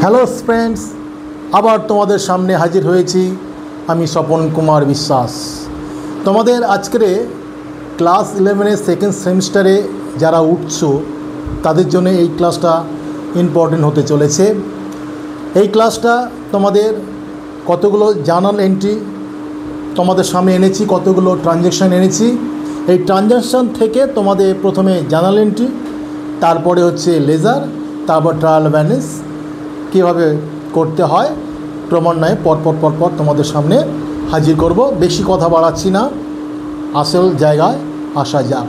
Hello friends, আবার তোমাদের সামনে হাজির হয়েছি আমি স্বপন কুমার বিশ্বাস। তোমাদের আজকের ক্লাস 11-এর সেকেন্ড সেমিস্টারে যারা উঠছো তাদের জন্য এই ক্লাসটা ইম্পর্টেন্ট হতে চলেছে। এই ক্লাসটা তোমাদের কতগুলো জার্নাল এন্ট্রি তোমাদের সামনে এনেছি, কতগুলো ট্রানজ্যাকশান এনেছি। এই ট্রানজ্যাকশান থেকে তোমাদের প্রথমে জার্নাল এন্ট্রি, তারপরে হচ্ছে লেজার, তারপর ট্রায়াল ব্যালেন্স কীভাবে করতে হয় ক্রমান্বয়ে পরপর তোমাদের সামনে হাজির করব। বেশি কথা বাড়াচ্ছি না, আসল জায়গায় আসা যাক।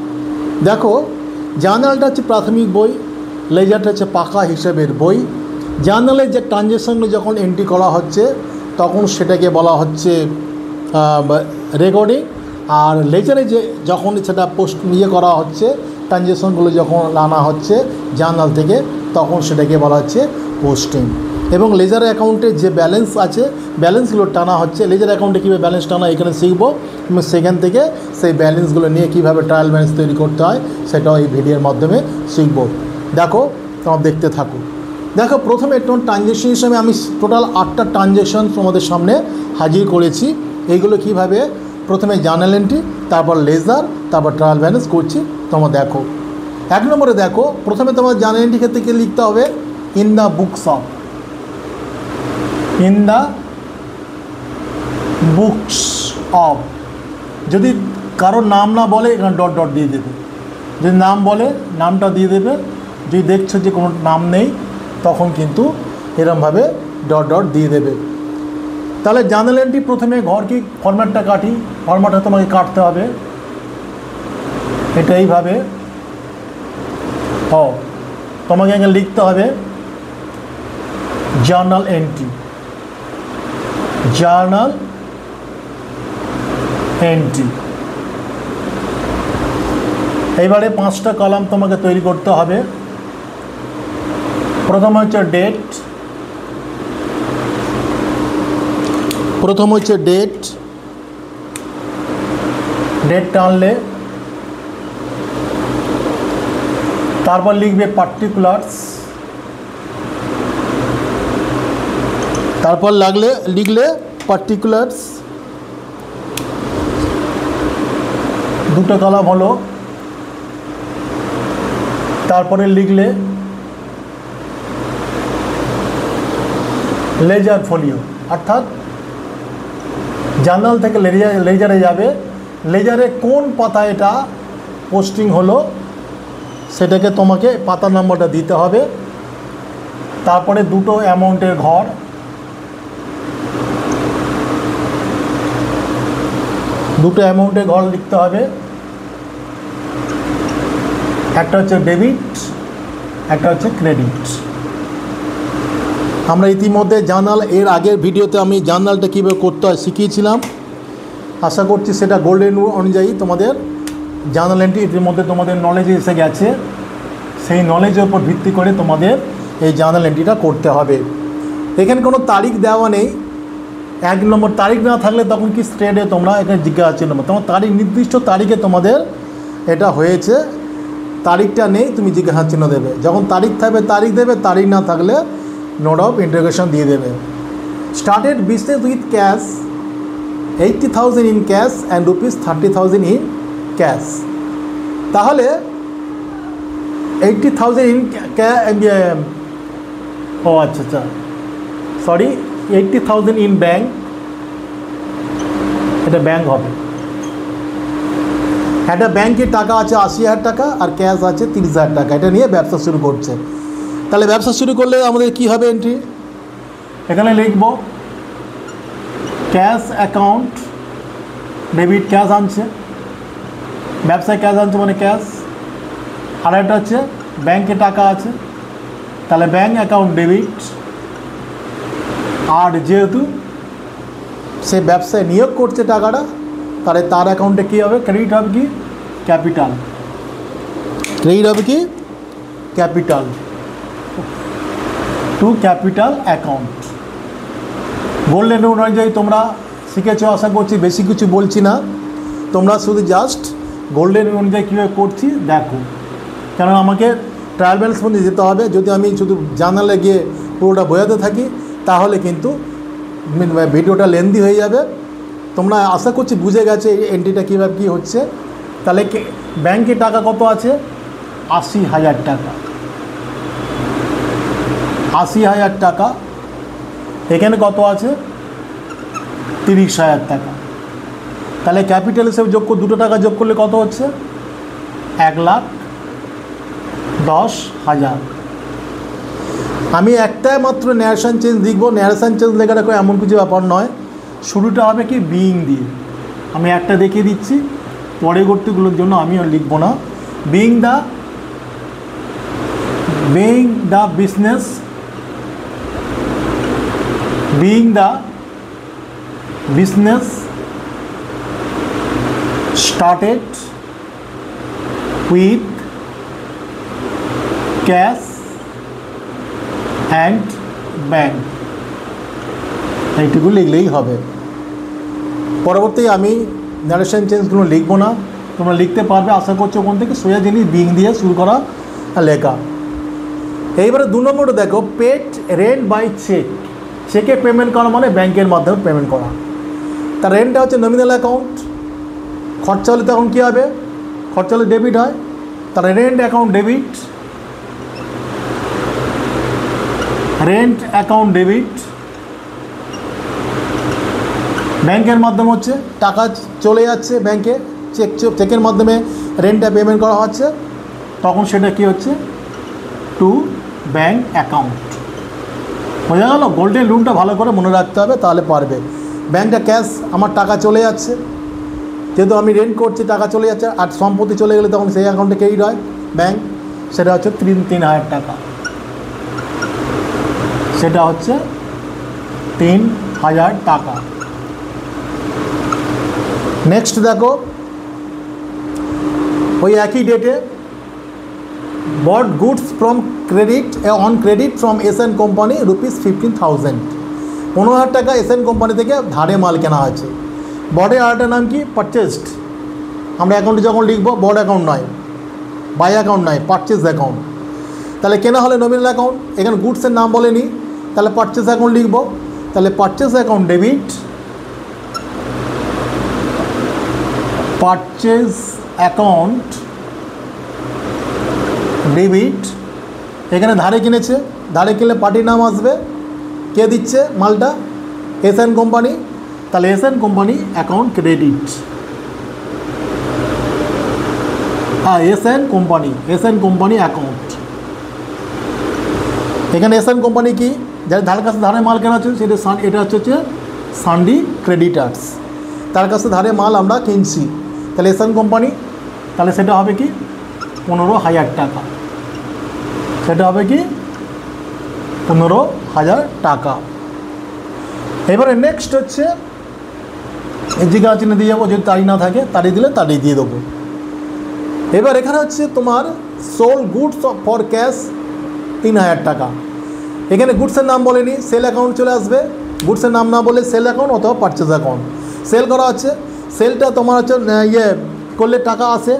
দেখো, জার্নালটা হচ্ছে প্রাথমিক বই, লেজারটা হচ্ছে পাকা হিসেবের বই। জার্নালের যে ট্রানজ্যাকশানগুলো যখন এন্ট্রি করা হচ্ছে তখন সেটাকে বলা হচ্ছে রেকর্ডিং, আর লেজারে যে যখন সেটা পোস্ট করা হচ্ছে, ট্রানজ্যাকশানগুলো যখন আনা হচ্ছে জার্নাল থেকে তখন সেটাকে বলা হচ্ছে পোস্টিং। এবং লেজার অ্যাকাউন্টে যে ব্যালেন্স আছে, ব্যালেন্সগুলো টানা হচ্ছে। লেজার অ্যাকাউন্টে কীভাবে ব্যালেন্স টানা এখানে শিখবো, এবং সেখান থেকে সেই ব্যালেন্সগুলো নিয়ে কীভাবে ট্রায়াল ব্যালেন্স তৈরি করতে হয় সেটাও এই ভিডিওর মাধ্যমে শিখবো। দেখো, তোমার দেখতে থাকো। দেখো, প্রথমে একটু ট্রানজ্যাকশন হিসাবে আমি টোটাল 8টা ট্রানজ্যাকশন তোমাদের সামনে হাজির করেছি। এইগুলো কীভাবে প্রথমে জার্নাল এন্ট্রি, তারপর লেজার, তারপর ট্রায়াল ব্যালেন্স করছি তোমরা দেখো। 1 নম্বরে দেখো, প্রথমে তোমার জার্নাল এন্ট্রি ক্ষেত্রে কী লিখতে হবে, in the books of, in the books of. যদি কারোর নাম না বলে এখানে ডট ডট দিয়ে দেবে, যদি নাম বলে নামটা দিয়ে দেবে। যদি দেখছো যে কোনো নাম নেই তখন কিন্তু এরমভাবে ডট ডট দিয়ে দেবে। তাহলে জার্নাল এন্ট্রি প্রথমে ঘর কি ফরম্যাটটা কাটি, ফরম্যাটটা তোমাকে কাটতে হবে এটা এইভাবে। তোমাকে এখানে লিখতে হবে জার্নাল এন্ট্রি, জার্নাল এন্ট্রি। এইবারে 5টা কলাম তোমাকে তৈরি করতে হবে। প্রথম হচ্ছে ডেট, ডেট টানলে তারপর লিখবে পার্টিকুলার্স, তারপর লিখলে পার্টিকুলার্স। 2টো কলাম হলো। তারপরে লিখলে লেজার ফোলিও, অর্থাৎ জার্নাল থেকে লেজারে যাবে। লেজারে কোন পাতা এটা পোস্টিং হলো সেটাকে তোমাকে পাতা নম্বরটা দিতে হবে। তারপরে 2টো অ্যামাউন্টের ঘর, লিখতে হবে। একটা হচ্ছে ডেবিট, একটা হচ্ছে ক্রেডিট। আমরা ইতিমধ্যে জার্নাল এর আগের ভিডিওতে আমি জার্নালটা কীভাবে করতে হয় শিখিয়েছিলাম। আশা করছি সেটা গোল্ডেন রুল অনুযায়ী তোমাদের জার্নাল এন্ট্রি ইতিমধ্যে তোমাদের নলেজে এসে গেছে। সেই নলেজের উপর ভিত্তি করে তোমাদের এই জার্নাল এন্ট্রিটা করতে হবে। এখানে কোনো তারিখ দেওয়া নেই। 1 নম্বর তারিখ না থাকলে তখন কি স্ট্রেটে তোমরা এখানে জিজ্ঞাসা চিহ্ন, তোমার তারিখ নির্দিষ্ট তারিখে তোমাদের এটা হয়েছে, তারিখটা নেই তুমি জিজ্ঞাসা চিহ্ন দেবে। যখন তারিখ থাকবে তারিখ দেবে, তারিখ না থাকলে নোট অফ ইন্টারোগেশন দিয়ে দেবে। Started business with cash 80,000 in cash and ₹30,000 in cash. তাহলে 80,000 ইন আচ্ছা সরি 80,000 ইন ব্যাঙ্ক, এটা ব্যাঙ্ক হবে। একটা ব্যাঙ্কে টাকা আছে 80,000 টাকা আর ক্যাশ আছে 30,000 টাকা, এটা নিয়ে ব্যবসা শুরু করছে। তাহলে ব্যবসা শুরু করলে আমাদের কি হবে এন্ট্রি, এখানে লিখব ক্যাশ অ্যাকাউন্ট, ডেবিট ক্যাশ আনছে, ব্যবসায় ক্যাশ আনছে মানে ক্যাশ। আর একটা হচ্ছে ব্যাঙ্কে টাকা আছে, তাহলে ব্যাঙ্ক অ্যাকাউন্ট ডেবিট। আর যেহেতু সে ব্যবসায় নিয়োগ করছে টাকাটা, তাহলে তার অ্যাকাউন্টে কী হবে, ক্রেডিট হবে কি ক্যাপিটাল, ক্রেডিট হবে কি capital to capital account. Golden rule অনুযায়ী তোমরা শিখেছো আশা করছি, বেশি কিছু বলছি না। তোমরা শুধু জাস্ট গোল্ডেন রুল অনুযায়ী কীভাবে করছি দেখো, কারণ আমাকে ট্রায়াল ব্যালেন্স মধ্যে যেতে হবে। যদি আমি শুধু জানালে গিয়ে পুরোটা বোঝাতে থাকি তাহলে কিন্তু ভিডিওটা লেন্দি হয়ে যাবে। তোমরা আশা করছি বুঝে গেছে এই এন্ট্রিটা কীভাবে কী হচ্ছে। তাহলে ব্যাংকে টাকা কত আছে? 80,000 টাকা। 80,000 টাকা। এখানে কত আছে? 30,000 টাকা। তাহলে ক্যাপিটাল হিসেবে যোগ করে 2 টাকা যোগ করলে কত হচ্ছে? 1,10,000। আমি একটাই মাত্র ন্যারেশন চেঞ্জ লিখবো। ন্যারেশন চেঞ্জ লেখাটা করে এমন কিছু ব্যাপার নয়। শুরুটা হবে কি বিইং দিয়ে। আমি একটা দেখিয়ে দিচ্ছি, পরবর্তীগুলোর জন্য আমি আর লিখবো না। Being the business started with cash and bank। এইটুকু লিখলেই হবে। পরবর্তী আমি ন্যারেশন চেঞ্জগুলো লিখবো না, তোমরা লিখতে পারবে আশা করছো। কোন থেকে? সোজা জিনিস বিইং দিয়ে শুরু করা লেখা। এইবারে 2 নম্বরটা দেখো, পেড রেন্ট বাই চেক। চেকে পেমেন্ট করা মানে ব্যাংকের মাধ্যমে পেমেন্ট করা। তার রেন্টটা হচ্ছে নমিনাল অ্যাকাউন্ট। খরচা হলে তখন কী হবে? খরচা হলে ডেবিট হয়। তার রেন্ট অ্যাকাউন্ট ডেবিট। ব্যাংকের মাধ্যমে হচ্ছে টাকা চলে যাচ্ছে ব্যাংকে, চেকের মাধ্যমে রেন্টটা পেমেন্ট করা হচ্ছে, তখন সেটা কী হচ্ছে? To bank account. বোঝা গেল? গোল্ডেন রুলটা ভালো করে মনে রাখতে হবে, তাহলে পারবে। ব্যাংকটা ক্যাশ, আমার টাকা চলে যাচ্ছে, যেহেতু আমি রেন্ট করছি টাকা চলে যাচ্ছে, আর সম্পত্তি চলে গেলে তখন সেই অ্যাকাউন্টে ক্রেডিট হয় ব্যাংক। সেটা হচ্ছে 3,000 টাকা। সেটা হচ্ছে 3,000 টাকা। নেক্সট দেখো, ওই একই ডেটে bought goods from on credit from S N company ₹15,000। 15,000 টাকা এসএন কোম্পানি থেকে ধারে মাল কেনা আছে। বডের আরেকটা নাম কি? পারচেসড। আমরা অ্যাকাউন্টে যখন লিখবো বড অ্যাকাউন্ট নয়, বাই অ্যাকাউন্ট নয়, পারচেস অ্যাকাউন্ট। তাহলে কেনা হলে নমিনাল অ্যাকাউন্ট, এখানে গুডসের নাম বলেনি, তাহলে পারচেস অ্যাকাউন্ট লিখবো। তাহলে পারচেস অ্যাকাউন্ট ডেবিট, এখানে ধারে কিনেছে, ধারে কিনলে পার্টির নাম আসবে, কে দিচ্ছে মালটা? S N company. তাহলে SN company account credit. S N company account. এখানে এসএন কোম্পানি কি? যার ধার কাছে ধারে মাল কেনা হচ্ছে সেটা এটা হচ্ছে সানডি ক্রেডিটার্স। তার কাছে ধারে মাল আমরা কিনছি, তাহলে এসএন কোম্পানি। তাহলে সেটা হবে কি? 15,000 টাকা। সেটা হবে কি? 15,000 টাকা। এবারে নেক্সট হচ্ছে জিজ্ঞাসা চিহ্ন দিয়ে যাবো, যদি তারিখ না থাকে তারিখ দিলে তারিখ দিয়ে দেবো। এবার এখানে হচ্ছে তোমার সোল্ড গুডস ফর ক্যাশ 3,000 টাকা। এখানে গুডসের নাম বলেনি, সেল অ্যাকাউন্ট চলে আসবে। গুডসের নাম না বলে সেল অ্যাকাউন্ট অথবা পারচেজ অ্যাকাউন্ট। সেল করা হচ্ছে, সেলটা তোমার হচ্ছে করলে টাকা আসে,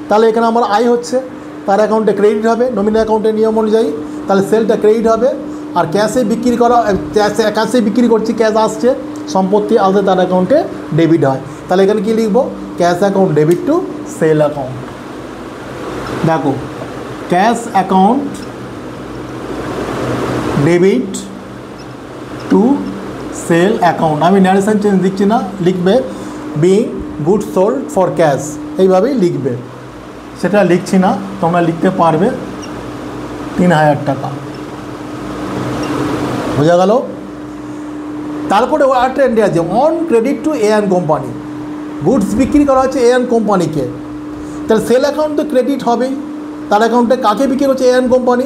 তাহলে এখানে আমার আয় হচ্ছে, তার অ্যাকাউন্টে ক্রেডিট হবে নমিনাল অ্যাকাউন্টের নিয়ম অনুযায়ী। তাহলে সেলটা ক্রেডিট হবে। আর ক্যাশে বিক্রি করছি, ক্যাশ আসছে, সম্পত্তি আসলে তার অ্যাকাউন্টে ডেবিট হয়। তাহলে এখানে কী লিখবো? Cash account debit to sale account. দেখো, cash account debit to sale account. আমি ন্যারেশন চেঞ্জ দিচ্ছি না, লিখবে being good sold for cash, এইভাবেই লিখবে। সেটা লিখছি না, তোমরা লিখতে পারবে 3,000 টাকা। বোঝা গেল? তারপরে আরেকটা এন্ট্রি আছে, on credit two AN company. Goods বিক্রি করা হচ্ছে এএন কোম্পানিকে, তাহলে সেল অ্যাকাউন্ট তো ক্রেডিট হবেই। তার অ্যাকাউন্টে কাকে বিক্রি করছে? AN company.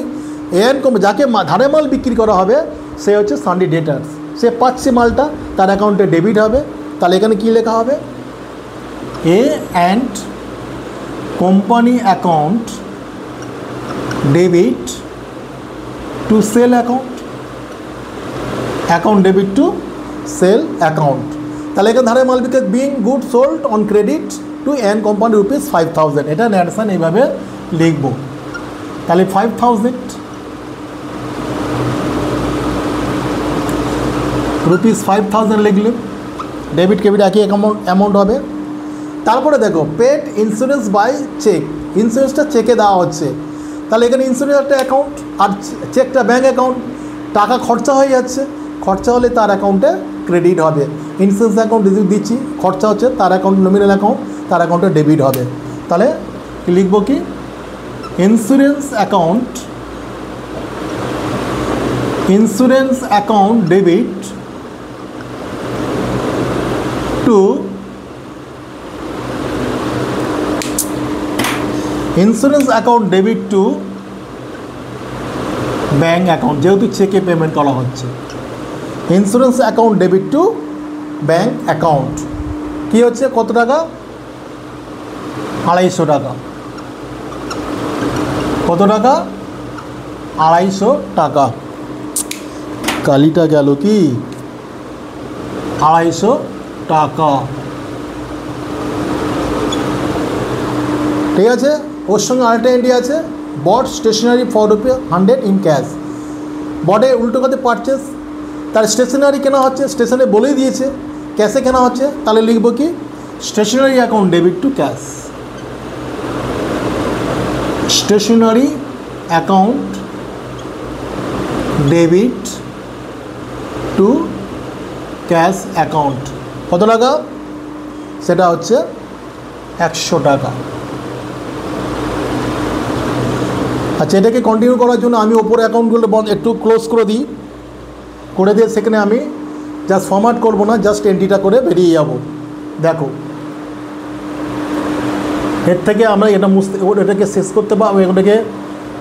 যাকে ধারে মাল বিক্রি করা হবে সে হচ্ছে সানডি ডেটার্স, সে পাচ্ছে মালটা, তার অ্যাকাউন্টে ডেবিট হবে। তাহলে এখানে কী লেখা হবে? A and company account debit to sale account debit to sale account. তাহলে এখানে ধারে মাল বিক্রি being good sold on credit to N company ₹5,000। এটা ন্যারেশন এইভাবে লিখব। তাহলে 5000 রুপিস 5000 লিখলে ডেবিট ক্রেডিট একই অ্যামাউন্ট হবে। তারপরে দেখো পেড ইন্স্যুরেন্স বাই চেক, ইন্স্যুরেন্সটা চেকে দেওয়া হচ্ছে, তাহলে এখানে ইন্স্যুরেন্স একটা অ্যাকাউন্ট আর চেকটা ব্যাঙ্ক অ্যাকাউন্ট, টাকা খরচা হয়ে যাচ্ছে, খরচা হলে তার অ্যাকাউন্টে ক্রেডিট হবে। ইন্স্যুরেন্স অ্যাকাউন্ট দিচ্ছি, খরচা হচ্ছে তার অ্যাকাউন্ট নমিনাল অ্যাকাউন্ট, তার অ্যাকাউন্টে ডেবিট হবে। তাহলে লিখব কি insurance account debit to insurance account debit to bank account, যেহেতু চেকে পেমেন্ট করা হচ্ছে। Insurance account debit to bank account কী হচ্ছে, কত টাকা, 250 টাকা। কত টাকা, 250 টাকা। কালিটা গেল কি, 250 টাকা। ঠিক আছে, ওর সঙ্গে আরেকটা এন্ট্রি আছে, বট স্টেশনারি ফর ₹100 ইন ক্যাশ। বটে উল্টো কথা পারচেস, তার স্টেশনারি কেনা হচ্ছে, স্টেশনে বলেই দিয়েছে ক্যাশে কেনা হচ্ছে, তাহলে লিখব কি stationery account debit to cash, stationery account debit to cash account. কত টাকা, সেটা হচ্ছে 100 টাকা। আচ্ছা, এটাকে কন্টিনিউ করার জন্য আমি ওপরে অ্যাকাউন্টগুলো একটু ক্লোজ করে দিই, করে দিয়ে সেখানে আমি জাস্ট ফরম্যাট করবো না, জাস্ট এন্ট্রিটা করে বেরিয়ে যাব। দেখো এর থেকে আমরা এটাকে শেষ করতে পারবো, এটাকে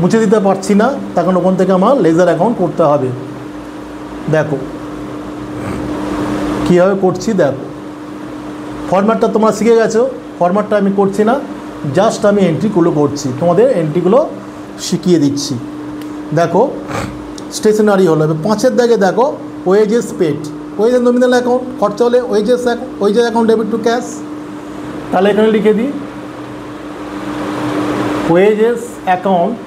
মুছে দিতে পারছি না, তখন ওখান থেকে আমার লেজার অ্যাকাউন্ট করতে হবে। দেখো কীভাবে করছি, দেখো ফরম্যাটটা তোমরা শিখে গেছো, ফরম্যাটটা আমি করছি না, জাস্ট আমি এন্ট্রিগুলো করছি, তোমাদের এন্ট্রিগুলো শিখিয়ে দিচ্ছি। দেখো স্টেশনারি হলো, 5-এর দাগে দেখো wages paid, wages nominal account, খরচা হলে wages account debit to cash. তাহলে এখানে লিখে দিই wages account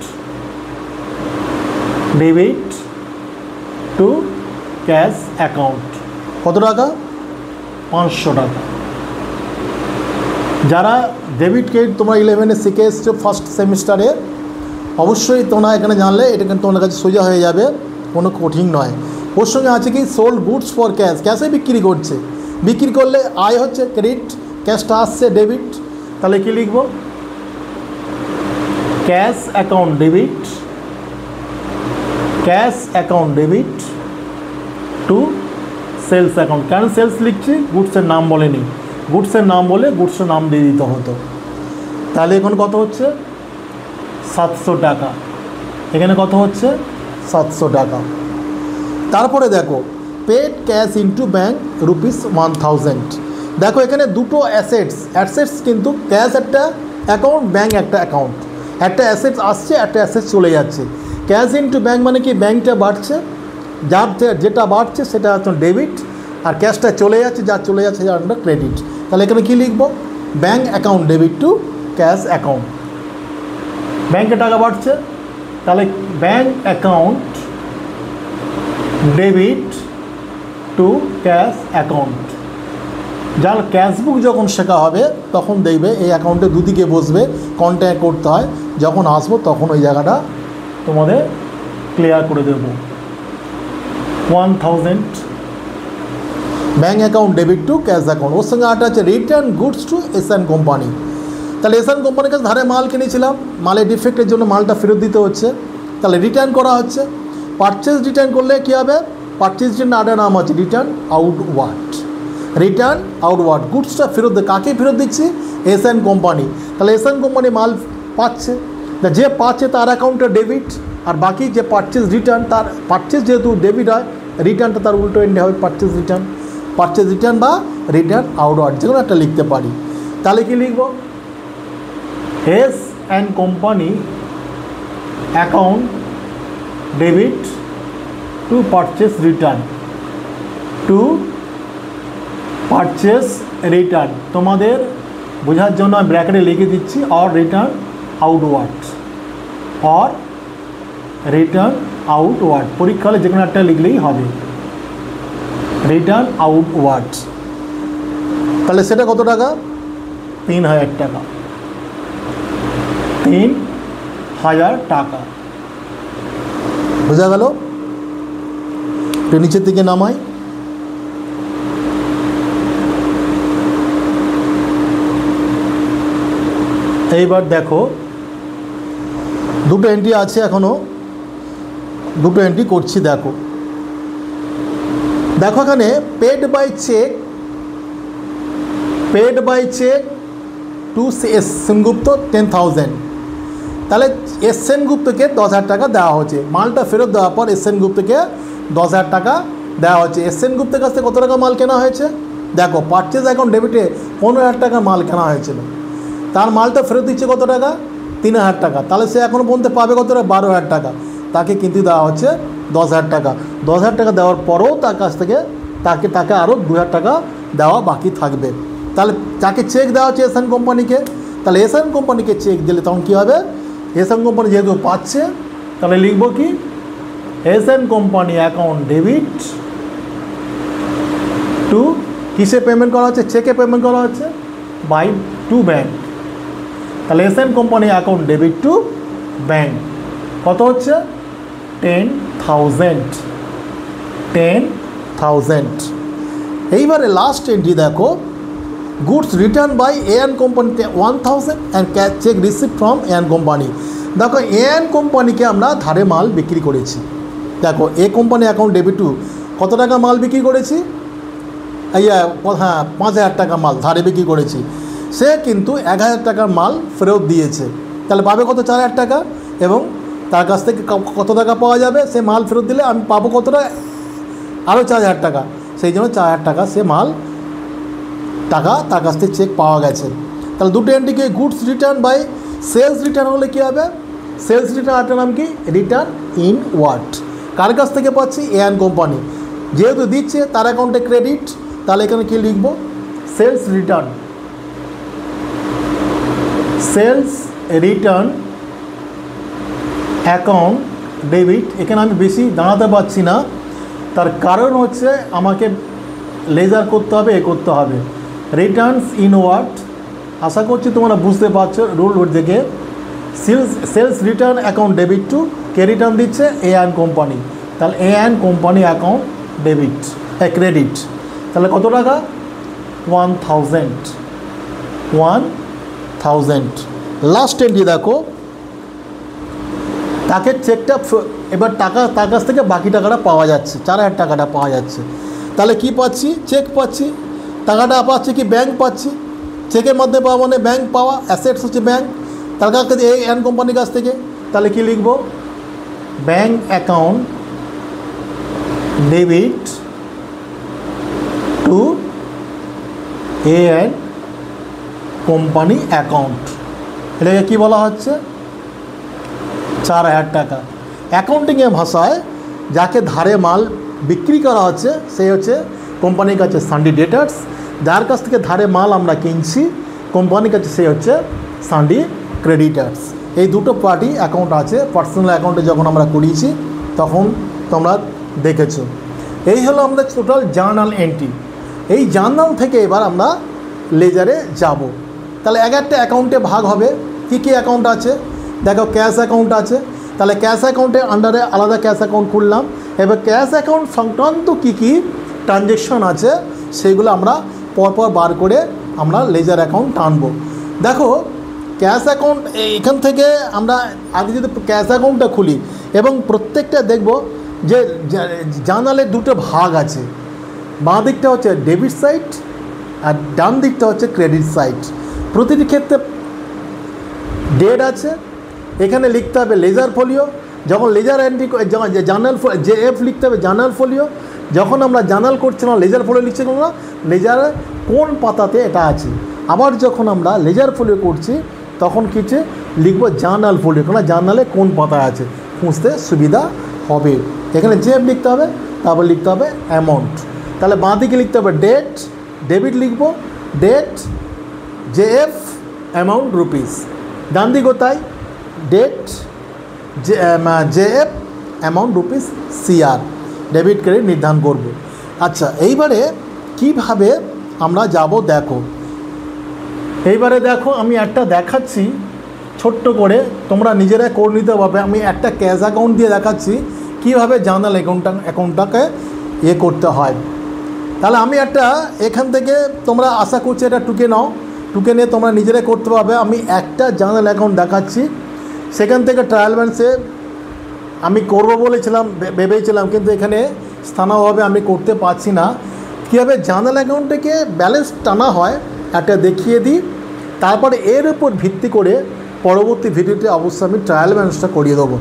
debit to cash account. কত টাকা, 500 টাকা। যারা ডেবিট ক্রেডিট তোমরা 11-এ শিখে এসছো ফার্স্ট সেমিস্টারে, অবশ্যই তোমরা এখানে জানলে এটা কিন্তু তোমাদের কাছে সোজা হয়ে যাবে, কোনো কঠিন নয়। ওর সঙ্গে আছে কি সোল্ড গুডস ফর ক্যাশ, ক্যাশে বিক্রি করছে, বিক্রি করলে আয় হচ্ছে ক্রেডিট, ক্যাশটা আসছে ডেবিট। তাহলে কী লিখব, cash account debit, cash account debit to sales account. কেন সেলস লিখছি, গুডসের নাম বলেনি, গুডসের নাম বলে গুডসের নাম দিয়ে দিতে হতো। তাহলে এখন কত হচ্ছে, 700 টাকা। এখানে কত হচ্ছে, 700 টাকা। তারপরে দেখো পেড ক্যাশ ইনটু ব্যাঙ্ক ₹1000। দেখো এখানে দুটো অ্যাসেটস কিন্তু, ক্যাশ একটা অ্যাকাউন্ট, ব্যাঙ্ক একটা অ্যাকাউন্ট, একটা অ্যাসেটস আসছে, একটা অ্যাসেটস চলে যাচ্ছে। ক্যাশ ইনটু ব্যাঙ্ক মানে কি, ব্যাঙ্কটা বাড়ছে, যার যেটা বাড়ছে সেটা হচ্ছে ডেবিট, আর ক্যাশটা চলে যাচ্ছে, যা চলে যাচ্ছে যার আমরা ক্রেডিট। তাহলে এখানে কী লিখব, bank account debit to cash account. ব্যাঙ্কে টাকা বাড়ছে, তাহলে bank account debit to cash account. যার ক্যাশবুক যখন শেখা হবে তখন দেখবে এই অ্যাকাউন্টে দুদিকে বসবে, কন্ট্যাক্ট করতে হয়, যখন আসবো তখন ওই জায়গাটা তোমাদের ক্লিয়ার করে দেব। 1000 bank account debit to cash account. ওর সঙ্গে আরেকটা আছে return goods to S N company. তাহলে এসএন কোম্পানির কাছে ধারে মাল কিনেছিলাম, মালের ডিফেক্টের জন্য মালটা ফেরত দিতে হচ্ছে, তাহলে রিটার্ন করা হচ্ছে। পারচেজ রিটার্ন করলে কী হবে, পারচেজ রিটার্ন আরেকটা নাম আছে রিটার্ন আউটওয়ার্ড। রিটার্ন আউটওয়ার্ড, গুডসটা ফেরত কাকে ফেরত দিচ্ছি, এসএন কোম্পানি। তাহলে এসএন কোম্পানি মাল পাচ্ছে, যে পাচ্ছে তার অ্যাকাউন্টে ডেবিট, আর বাকি যে পারচেজ রিটার্ন, তার পারচেজ যেহেতু ডেবিট হয়, রিটার্নটা তার উল্টো এন্ডে হবে পারচেজ রিটার্ন বা রিটার্ন আউটওয়ার্ড, যে কোনো একটা লিখতে পারি। তাহলে কি লিখব, SN company account debit to purchase return, তোমাদের বোঝার জন্য আমি ব্র্যাকেটে লিখে দিচ্ছি, or return outward, or return outward, পরীক্ষা হলে যে কোনো একটা লিখলেই হবে, রিটার্ন আউটওয়ার্ড। তাহলে সেটা কত টাকা? 3000 টাকা, 3000 টাকা। বোঝা গেল? একটু নিচের দিকে নামাই। এইবার দেখো দুটো এন্ট্রি আছে, এখনও দুটো এন্ট্রি করছি। দেখো দেখো এখানে paid by cheque to S Sengupta 10,000। তাহলে এস সেনগুপ্তকে 10,000 টাকা দেওয়া হচ্ছে। মালটা ফেরত দেওয়ার পর এস সেনগুপ্তকে 10,000 টাকা দেওয়া হচ্ছে। এস সেনগুপ্তের কাছ থেকে কত টাকা মাল কেনা হয়েছে? দেখো পারচেজ অ্যাকাউন্ট ডেবিটে 15,000 টাকা মাল কেনা হয়েছিল, তার মালটা ফেরত দিচ্ছে কত টাকা? 3,000 টাকা। তাহলে সে এখনও পর্যন্ত পাবে কত টাকা? 12,000 টাকা। তাকে কিন্তু দেওয়া হচ্ছে 10,000 টাকা। 10,000 টাকা দেওয়ার পরেও তার কাছ থেকে তাকে আরও 2,000 টাকা দেওয়া বাকি থাকবে। তাহলে তাকে চেক দেওয়া হচ্ছে এসএন কোম্পানিকে। তাহলে এসএন কোম্পানিকে চেক দিলে তখন কী হবে? এসএন কোম্পানি যেহেতু পাচ্ছে, তাহলে লিখব কি? SN company account debit to, কিসে পেমেন্ট করা হচ্ছে? চেকে পেমেন্ট করা হচ্ছে বাই টু ব্যাঙ্ক। তাহলে SN company account debit to bank কত হচ্ছে? 10,000। এইবারে লাস্ট এন্ট্রি দেখো, goods return by AN company 1,000 and cheque receipt from AN company. দেখো এএন কোম্পানিকে আমরা ধারে মাল বিক্রি করেছি। দেখো A company account debit to কত টাকা মাল বিক্রি করেছি? হ্যাঁ 5,000 টাকা মাল ধারে বিক্রি করেছি। সে কিন্তু 1,000 টাকার মাল ফেরত দিয়েছে। তাহলে পাবে কত? 4,000 টাকা। এবং তার কাছ থেকে কত টাকা পাওয়া যাবে? সে মাল ফেরত দিলে আমি পাবো কতটা? আরও 4,000 টাকা। সেই জন্য 4,000 টাকা সে মাল টাকা তার কাছ থেকে চেক পাওয়া গেছে। তাহলে দুটো এন্ট্রিকে goods return by sales return হলে কী হবে? সেলস রিটার্ন আরেকটা নাম কি? Return inward. কার কাছ থেকে পাচ্ছি? AN company. যেহেতু দিচ্ছে তার অ্যাকাউন্টে ক্রেডিট, তাহলে এখানে কী লিখব? Sales return account debit. এখানে আমি বেশি দাঁড়াতে পারছি না, তার কারণ হচ্ছে আমাকে লেজার করতে হবে, করতে হবে। রিটার্নস ইনওয়ার্ড, আশা করছি তোমরা বুঝতে পারছো রুল দেখে। Sales return account debit to, কে রিটার্ন দিচ্ছে? A N company. তাহলে A N company account debit credit. তাহলে কত টাকা? 1,000। লাস্ট এন্ট্রি দেখো, তাকে চেকটা এবার টাকা তার কাছ থেকে বাকি টাকাটা পাওয়া যাচ্ছে, 4,000 টাকাটা পাওয়া যাচ্ছে। তাহলে কি পাচ্ছি? চেক পাচ্ছি। টাকাটা পাচ্ছি কি? ব্যাংক পাচ্ছি। চেকের মধ্যে পাওয়া মানে ব্যাংক পাওয়া, অ্যাসেটস হচ্ছে ব্যাংক। তার কাছ থেকে এএন কোম্পানির কাছ থেকে। তাহলে কি লিখব? Bank account debit two AN company account. এটাকে কী বলা হচ্ছে? 4,000 টাকা। অ্যাকাউন্টিংয়ের ভাষায় যাকে ধারে মাল বিক্রি করা হচ্ছে সে হচ্ছে কোম্পানির কাছে সান্ডি ডেটার্স। যার কাছ থেকে ধারে মাল আমরা কিনছি কোম্পানির কাছে সে হচ্ছে সান্ডি ক্রেডিটার্স। এই দুটো পার্টি অ্যাকাউন্ট আছে। পার্সোনাল অ্যাকাউন্টে যখন আমরা করিয়েছি তখন তোমরা দেখেছো। এই হলো আমাদের টোটাল জার্নাল এন্ট্রি। এই জার্নাল থেকে এবার আমরা লেজারে যাব। তাহলে একটা অ্যাকাউন্টে ভাগ হবে। কী কী অ্যাকাউন্ট আছে? দেখো ক্যাশ অ্যাকাউন্ট আছে। তাহলে ক্যাশ অ্যাকাউন্টের আন্ডারে আলাদা ক্যাশ অ্যাকাউন্ট খুললাম। এবার ক্যাশ অ্যাকাউন্ট সংক্রান্ত কী কী ট্রানজ্যাকশন আছে সেগুলো আমরা পরপর বার করে আমরা লেজার অ্যাকাউন্ট টানবো। দেখো ক্যাশ অ্যাকাউন্ট এখান থেকে আমরা আগে যদি ক্যাশ অ্যাকাউন্টটা খুলি এবং প্রত্যেকটা দেখব যে জার্নালের দুটো ভাগ আছে। বাঁ দিকটা হচ্ছে ডেবিট সাইড আর ডান দিকটা হচ্ছে ক্রেডিট সাইড। প্রতিটি ক্ষেত্রে ডেট আছে। এখানে লিখতে হবে লেজার ফোলিও। যখন লেজার এন্ট্রি জার্নাল জেএফ লিখতে হবে জার্নাল ফোলিও। যখন আমরা জার্নাল করছি না লেজার ফোলিও লিখছি না, লেজারে কোন পাতাতে এটা আছে। আবার যখন আমরা লেজার ফোলিও করছি তখন কিছু লিখবো জার্নাল ফোলিও, কারণ জার্নালে কোন পাতায় আছে খুঁজতে সুবিধা হবে। এখানে জেএফ লিখতে হবে, তারপর লিখতে হবে অ্যামাউন্ট। তাহলে বাঁ দিকে লিখতে হবে ডেট, ডেবিট লিখবো ডেট জেএফ অ্যামাউন্ট রুপিস। ডান দিকেও তাই date J F amount rupees CR debit credit নির্ধারণ করব। আচ্ছা, এইবারে কিভাবে আমরা যাব দেখো। এইবারে দেখো আমি একটা দেখাচ্ছি ছোট্ট করে, তোমরা নিজেরা করে নিতে পারবে। আমি একটা ক্যাশ অ্যাকাউন্ট দিয়ে দেখাচ্ছি কীভাবে জার্নাল অ্যাকাউন্টটাকে করতে হয়। তাহলে আমি একটা এখান থেকে, তোমরা আশা করছি এটা টুকে নাও, টুকে নিয়ে তোমরা নিজেরাই করতে পারবে। আমি একটা জার্নাল অ্যাকাউন্ট দেখাচ্ছি, সেখান থেকে ট্রায়াল ব্যালেন্সে আমি করবো বলেছিলাম, ভেবেছিলাম, কিন্তু এখানে স্থানীয়ভাবে আমি করতে পারছি না। কীভাবে জার্নাল অ্যাকাউন্ট থেকে ব্যালেন্স টানা হয় একটা দেখিয়ে দিই, তারপরে এর উপর ভিত্তি করে পরবর্তী ভিডিওতে অবশ্যই আমি ট্রায়াল ব্যালেন্সটা করিয়ে দেবো।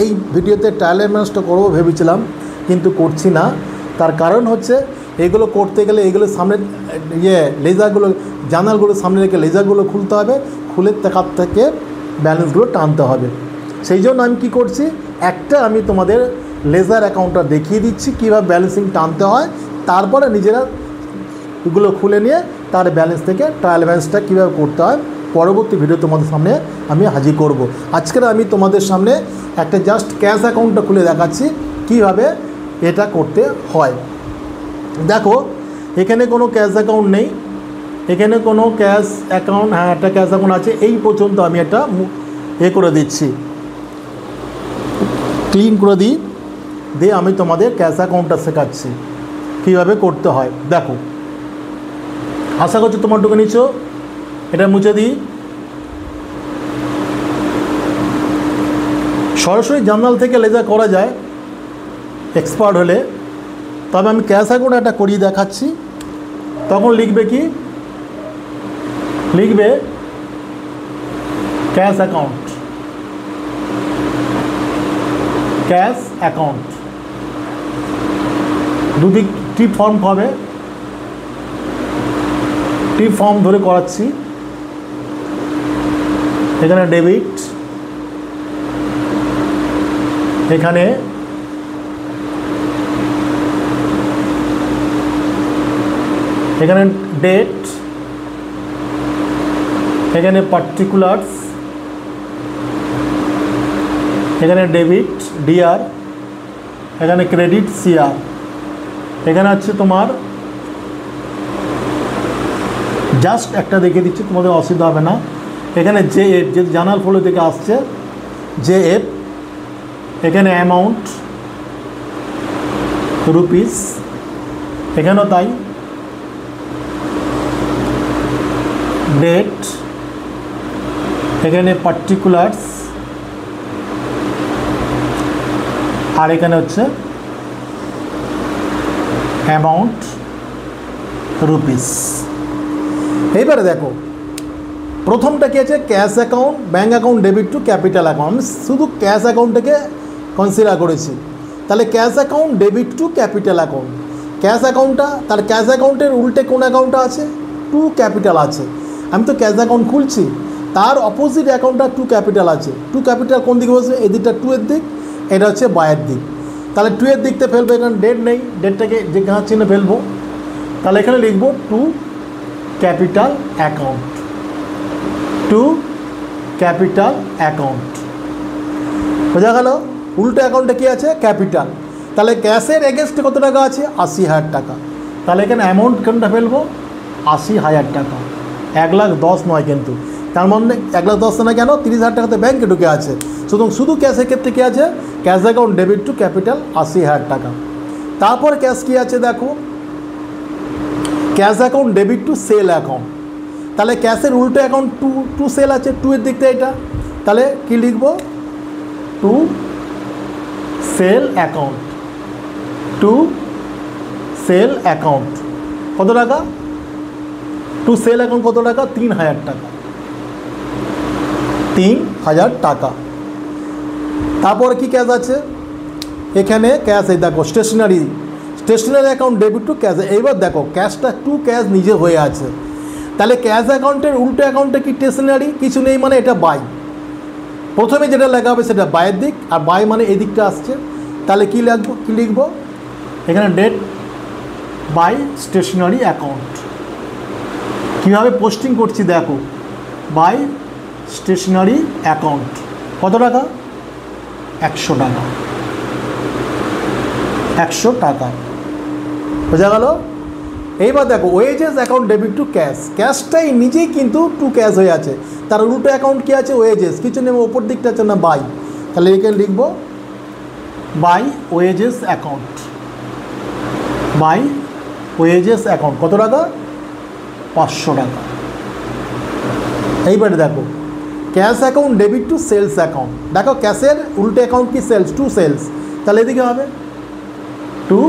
এই ভিডিওতে ট্রায়াল ব্যালেন্সটা করবো ভেবেছিলাম, কিন্তু করছি না। তার কারণ হচ্ছে এগুলো করতে গেলে এগুলো সামনে লেজারগুলো, জার্নালগুলো সামনে রেখে লেজারগুলো খুলতে হবে, খুলে তার থেকে ব্যালেন্সগুলো টানতে হবে। সেই জন্য আমি কী করছি, একটা আমি তোমাদের লেজার অ্যাকাউন্টটা দেখিয়ে দিচ্ছি কীভাবে ব্যালেন্সিং টানতে হয়, তারপরে নিজেরা এগুলো খুলে নিয়ে তার ব্যালেন্স থেকে ট্রায়াল ব্যালেন্সটা কীভাবে করতে হয় পরবর্তী ভিডিও তোমাদের সামনে আমি হাজির করব। আজকের আমি তোমাদের সামনে একটা জাস্ট ক্যাশ অ্যাকাউন্টটা খুলে দেখাচ্ছি কীভাবে এটা করতে হয়। দেখো এখানে কোনো ক্যাশ অ্যাকাউন্ট নেই, এখানে কোনো ক্যাশ অ্যাকাউন্ট, হ্যাঁ একটা ক্যাশ অ্যাকাউন্ট আছে, এই পর্যন্ত আমি এটা করে দিচ্ছি, ক্লিন করে দিই, দিয়ে আমি তোমাদের ক্যাশ অ্যাকাউন্টটা শেখাচ্ছি কীভাবে করতে হয়। দেখো আশা করছি তোমার ঢুকে নিচ্ছ, এটা মুছে দিই। সরাসরি জার্নাল থেকে লেজার করা যায় এক্সপার্ট হলে, তবে আমি ক্যাশ অ্যাকাউন্ট একটা করিয়ে দেখাচ্ছি। তখন লিখবে কি, লিখবে ক্যাশ অ্যাকাউন্ট, ক্যাশ অ্যাকাউন্ট, দুদিকটি ফর্ম হবে, টি ফর্ম ধরে করাচ্ছি। এখানে ডেবিট, এখানে ডেট, এখানে পার্টিকুলার্স, এখানে ডেবিট ডিআর, এখানে ক্রেডিট সিআর, এখানে হচ্ছে তোমার জাস্ট একটা দেখিয়ে দিচ্ছি, তোমাদের অসুবিধা হবে না। এখানে জে এফ, যেহেতু জার্নাল ফলো থেকে আসছে, জে এফ, এখানে অ্যামাউন্ট রুপিস, এখানেও তাই, ডেট, এখানে পার্টিকুলার্স, আর এখানে হচ্ছে অ্যামাউন্ট রুপিস। এইবারে দেখো প্রথমটা কি আছে, cash account, bank account debit to capital account. আমি শুধু ক্যাশ অ্যাকাউন্টটাকে কনসিডার করেছি। তাহলে cash account debit to capital account, cash অ্যাকাউন্টটা, তার ক্যাশ অ্যাকাউন্টের উল্টে কোন অ্যাকাউন্টটা আছে, টু ক্যাপিটাল আছে। আমি তো ক্যাশ অ্যাকাউন্ট খুলছি, তার অপোজিট অ্যাকাউন্টটা টু ক্যাপিটাল আছে। টু ক্যাপিটাল কোন দিকে বসবে, এদিকটা টু এর দিক, এটা হচ্ছে বায়ের দিক। তাহলে টু এর দিকতে ফেলবো, এখানে ডেট নেই, ডেটটাকে যে ঘাঁচ চিহ্নে ফেলবো। তাহলে এখানে লিখবো to capital account, to capital account. বোঝা গেল? উল্টো অ্যাকাউন্টে কী আছে, ক্যাপিটাল। তাহলে ক্যাশের এগেনস্টে কত টাকা আছে, ৮০,০০০ টাকা। তাহলে এখানে অ্যামাউন্ট কোনটা ফেলবো, ৮০,০০০ টাকা, ১,১০,০০০ নয় কিন্তু। তার মানে ১,১০,০০০ না কেন, ৩০,০০০ টাকাতে ব্যাঙ্কে ঢুকে আছে। শুধু ক্যাশের ক্ষেত্রে কী আছে, cash account debit to capital ৮০,০০০ টাকা। তারপর ক্যাশ কী আছে দেখো, cash account debit to sale account. তাহলে ক্যাশের উল্টো অ্যাকাউন্ট টু সেল আছে, টু এর দিকটা এটা। তাহলে কি লিখবো, to sale account, to sale account কত টাকা, টু সেল অ্যাকাউন্ট কত টাকা, ৩,০০০ টাকা, ৩,০০০ টাকা। তারপরে কি ক্যাশ আছে, এখানে ক্যাশ, এই দেখো stationery account debit to cash. এইবার দেখো ক্যাশটা টু ক্যাশ নিজে হয়ে আছে। তাহলে ক্যাশ অ্যাকাউন্টের উল্টো অ্যাকাউন্টে কি স্টেশনারি কিছু নেই, মানে এটা বাই। প্রথমে যেটা লেখা হবে সেটা বাইয়ের দিক, আর বাই মানে এই দিকটা আসছে। তাহলে কী লিখবো, এখানে ডেট বাই স্টেশনারি অ্যাকাউন্ট। কীভাবে পোস্টিং করছি দেখো, বাই স্টেশনারি অ্যাকাউন্ট কত টাকা, 100 টাকা, 100 টাকা, বোঝা গেল। এইবার দেখো wages account debit to cash, ক্যাশটাই নিজেই কিন্তু টু ক্যাশ হয়ে আছে, তার উল্টো অ্যাকাউন্ট কী আছে ওয়েজেস, কিছু নেই ওপর দিকটা আছে না বাই, তাহলে এখানে লিখব by wages account, by wages account কত টাকা 500 টাকা। এইবারে দেখো cash account debit to sales account, দেখো ক্যাশের উল্টো অ্যাকাউন্ট কি সেলস, টু সেলস, তাহলে এদিকে হবে to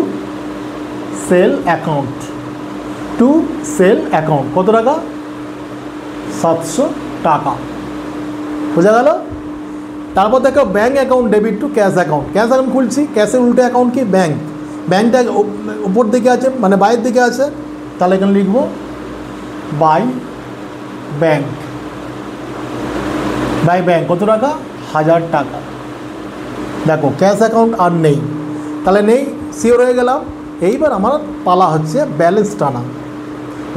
sale account, to sale account কত টাকা 700 টাকা, বোঝা গেল। তারপর দেখো bank account debit to cash account, cash account খুলছি, ক্যাশের উল্টো অ্যাকাউন্ট কি ব্যাঙ্ক, ব্যাঙ্কটা উপর দিকে আছে মানে বাইরের দিকে আছে, তাহলে এখানে লিখব বাই ব্যাঙ্ক, বাই ব্যাঙ্ক কত টাকা 1000 টাকা। দেখো ক্যাশ অ্যাকাউন্ট আর নেই, তাহলে নেই সিওর হয়ে গেলাম। এইবার আমার পালা হচ্ছে ব্যালেন্স টানা,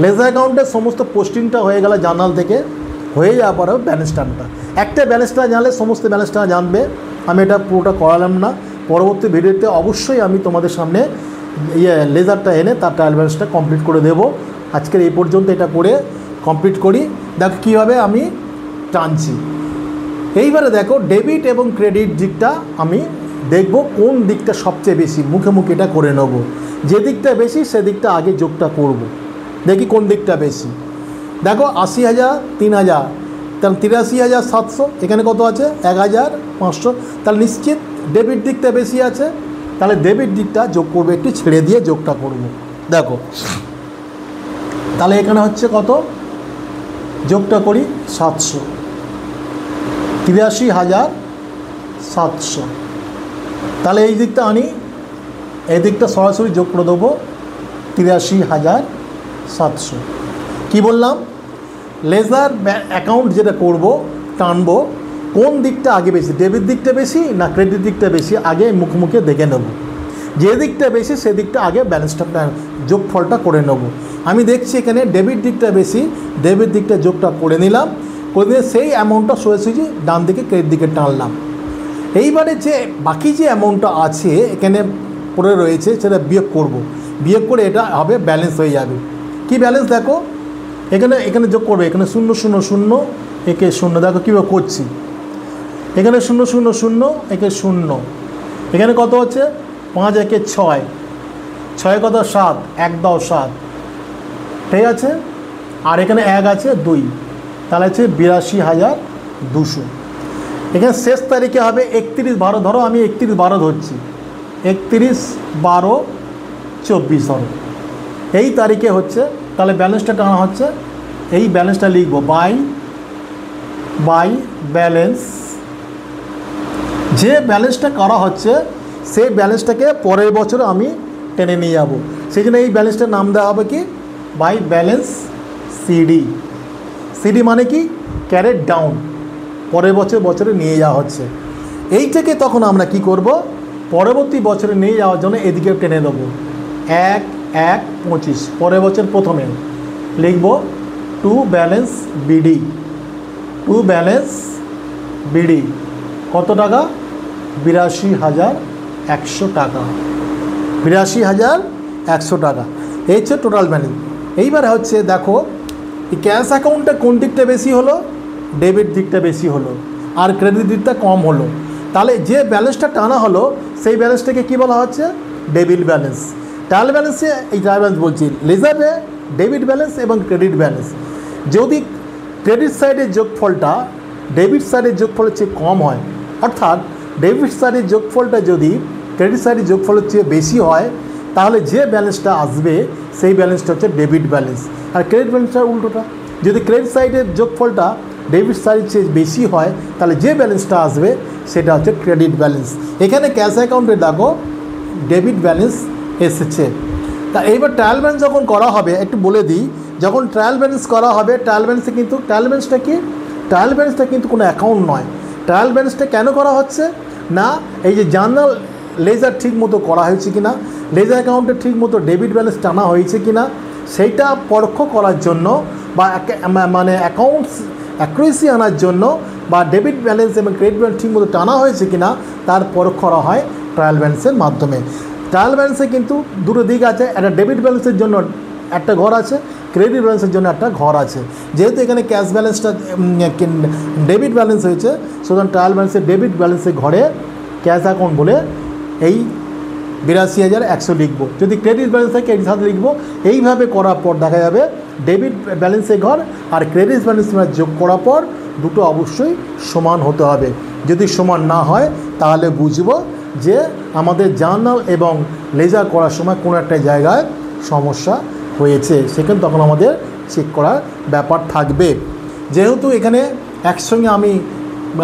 লেজার অ্যাকাউন্টের সমস্ত পোস্টিংটা হয়ে গেল জার্নাল থেকে, হয়ে যাওয়ার পরেও ব্যালেন্স টানাটা, একটা ব্যালেন্স টানা জানলে সমস্ত ব্যালেন্স টানা জানবে। আমি এটা পুরোটা করালাম না, পরবর্তী ভিডিওতে অবশ্যই আমি তোমাদের সামনে লেজারটা এনে তার ট্রায়াল ব্যালেন্সটা কমপ্লিট করে দেবো। আজকের এই পর্যন্ত এটা করে কমপ্লিট করি, দেখো কীভাবে আমি টানছি। এইবারে দেখো ডেবিট এবং ক্রেডিট দিকটা আমি দেখব কোন দিকটা সবচেয়ে বেশি, মুখে মুখে এটা করে নেব, যে দিকটা বেশি সেদিকটা আগে যোগটা করব, দেখি কোন দিকটা বেশি। দেখো 80,000 3,000, তাহলে 83,700, এখানে কত আছে 1,500, তাহলে নিশ্চিত ডেবিট দিকটা বেশি আছে, তাহলে ডেবিট দিকটা যোগ করবো, একটু ছেড়ে দিয়ে যোগটা করব। দেখো তাহলে এখানে হচ্ছে কত, যোগটা করি 700, 83,700, তাহলে এই দিকটা আনি, এই দিকটা সরাসরি যোগ করে দেবো 83,700। কী বললাম, লেজার অ্যাকাউন্ট যেটা করব টানবো, কোন দিকটা আগে বেশি, ডেবিট দিকটা বেশি না ক্রেডিট দিকটা বেশি, আগে মুখে দেখে নেব, যে দিকটা বেশি সেদিকটা আগে ব্যালেন্সটা যোগফলটা করে নেব। আমি দেখছি এখানে ডেবিট দিকটা বেশি, ডেবিট দিকটা যোগটা করে নিলাম, করে দিয়ে সেই অ্যামাউন্টটা সোজাসুজি ডান দিকে ক্রেডিট দিকে টানলাম। এইবারে যে বাকি যে অ্যামাউন্টটা আছে এখানে পড়ে রয়েছে সেটা বিয়োগ করব, বিয়োগ করে এটা হবে ব্যালেন্স হয়ে যাবে। কি ব্যালেন্স দেখো এখানে যোগ করবে, এখানে 0 0 0 একে 0, দেখো কীভাবে করছি, এখানে 0 0 0 একে 0, এখানে কত হচ্ছে 5 একে 6, 6 কত 7, 1 দাও 7, ঠিক আছে, আর এখানে 1 আছে 2, তাহলে হচ্ছে 82,200। এখানে শেষ তারিখে হবে 31/12, ধরো আমি 31/12 ধরছি, 31/12/24 ধরো, এই তারিখে হচ্ছে, তাহলে ব্যালেন্সটা টানা হচ্ছে, এই ব্যালেন্সটা লিখব বাই ব্যালেন্স, যে ব্যালেন্সটা করা হচ্ছে সেই ব্যালেন্সটাকে পরের বছর আমি টেনে নিয়ে যাব, সেই জন্য এই ব্যালেন্সটার নাম দেওয়া হবে কি বাই ব্যালেন্স সিডি। সিডি মানে কি ক্যারেট ডাউন, পরের বছরে নিয়ে যাওয়া হচ্ছে। এইটাকে তখন আমরা কি করব, পরবর্তী বছরে নিয়ে যাওয়ার জন্য এদিকে টেনে দেবো 1/1/25, পরের বছর প্রথমে লিখব to balance BD, to balance BD কত টাকা 82,100 টাকা, 82,100 টাকা, এই হচ্ছে টোটাল ব্যালেন্স। এইবারে হচ্ছে দেখো এই ক্যাশ অ্যাকাউন্টে কোন দিকটা বেশি হলো, ডেবিট দিকটা বেশি হলো আর ক্রেডিট দিকটা কম হলো, তাহলে যে ব্যালেন্সটা টানা হলো সেই ব্যালেন্সটাকে কী বলা হচ্ছে ডেবিট ব্যালেন্স। ট্রায়াল ব্যালেন্সে এই ট্রায়াল ব্যালেন্স বলছি, লেজারে ডেবিট ব্যালেন্স এবং ক্রেডিট ব্যালেন্স, যদি ক্রেডিট সাইডের যোগফলটা ডেবিট সাইডের যোগফলের চেয়ে কম হয়, অর্থাৎ ডেবিট সাইডের যোগফলটা যদি ক্রেডিট সাইডের যোগফলের চেয়ে বেশি হয়, তাহলে যে ব্যালেন্সটা আসবে সেই ব্যালেন্সটা হচ্ছে ডেবিট ব্যালেন্স। আর ক্রেডিট ব্যালেন্সটা উল্টোটা, যদি ক্রেডিট সাইডের যোগফলটা ডেবিট সাইডের চেয়ে বেশি হয় তাহলে যে ব্যালেন্সটা আসবে সেটা হচ্ছে ক্রেডিট ব্যালেন্স। এখানে ক্যাশ অ্যাকাউন্টে দেখো ডেবিট ব্যালেন্স এসেছে। তা এইবার ট্রায়াল ব্যালেন্স যখন করা হবে একটু বলে দিই, যখন ট্রায়াল ব্যালেন্স করা হবে ট্রায়াল ব্যালেন্সে কিন্তু ট্রায়াল ব্যালেন্সটা কিন্তু কোনো অ্যাকাউন্ট নয়। ট্রায়াল ব্যালেন্সটা কেন করা হচ্ছে না, এই যে জার্নাল লেজার ঠিক মতো করা হয়েছে কিনা, লেজার অ্যাকাউন্টে ঠিক মতো ডেবিট ব্যালেন্স টানা হয়েছে কিনা সেইটা পরীক্ষা করার জন্য বা মানে অ্যাকাউন্টস অ্যাকুরেসি আনার জন্য বা ডেবিট ব্যালেন্স এবং ক্রেডিট ব্যালেন্স ঠিকমতো টানা হয়েছে কিনা তার পরখ করা হয় ট্রায়াল ব্যালেন্সের মাধ্যমে। ট্রায়াল ব্যালেন্সে কিন্তু দুটো দিক আছে, একটা ডেবিট ব্যালেন্সের জন্য একটা ঘর আছে, ক্রেডিট ব্যালেন্সের জন্য একটা ঘর আছে। যেহেতু এখানে ক্যাশ ব্যালেন্সটা ডেবিট ব্যালেন্স হয়েছে, সুতরাং ট্রায়াল ব্যালেন্সের ডেবিট ব্যালেন্সের ঘরে ক্যাশ অ্যাকাউন্ট বলে এই 82,100 লিখব। যদি ক্রেডিট ব্যালেন্স থাকে এর সাথে লিখব। এইভাবে করার পর দেখা যাবে ডেবিট ব্যালেন্সের ঘর আর ক্রেডিট ব্যালেন্স যোগ করার পর দুটো অবশ্যই সমান হতে হবে। যদি সমান না হয় তাহলে বুঝব যে আমাদের জার্নাল এবং লেজার করার সময় কোনো একটা জায়গায় সমস্যা হয়েছে, সেখানে তখন আমাদের চেক করার ব্যাপার থাকবে। যেহেতু এখানে একসঙ্গে আমি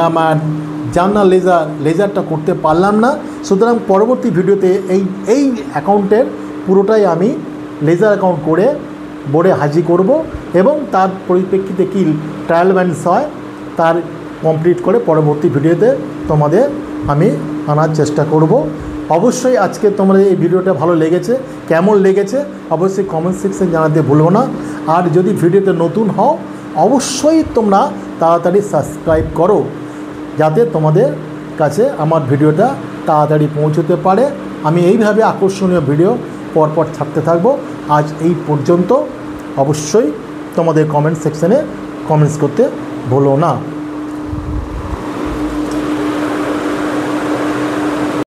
আমার জার্নাল লেজারটা করতে পারলাম না, সুতরাং পরবর্তী ভিডিওতে এই অ্যাকাউন্টের পুরোটাই আমি লেজার অ্যাকাউন্ট করে বোর্ডে হাজির করব এবং তার পরিপ্রেক্ষিতে কী ট্রায়াল ব্যালেন্স হয় তার কমপ্লিট করে পরবর্তী ভিডিওতে তোমাদের আমি আনার চেষ্টা করব। অবশ্যই আজকে তোমাদের এই ভিডিওটা ভালো লেগেছে, কেমন লেগেছে অবশ্যই কমেন্ট সেকশন জানাতে ভুলবো না। আর যদি ভিডিওতে নতুন হও অবশ্যই তোমরা তাড়াতাড়ি সাবস্ক্রাইব করো, যাতে তোমাদের কাছে আমার ভিডিওটা তাড়াতাড়ি পৌঁছতে পারে। আমি এইভাবে আকর্ষণীয় ভিডিও পরপর ছাড়তে থাকবো। আজ এই পর্যন্ত। অবশ্যই তোমাদের কমেন্ট সেকশনে কমেন্টস করতে ভুলো না।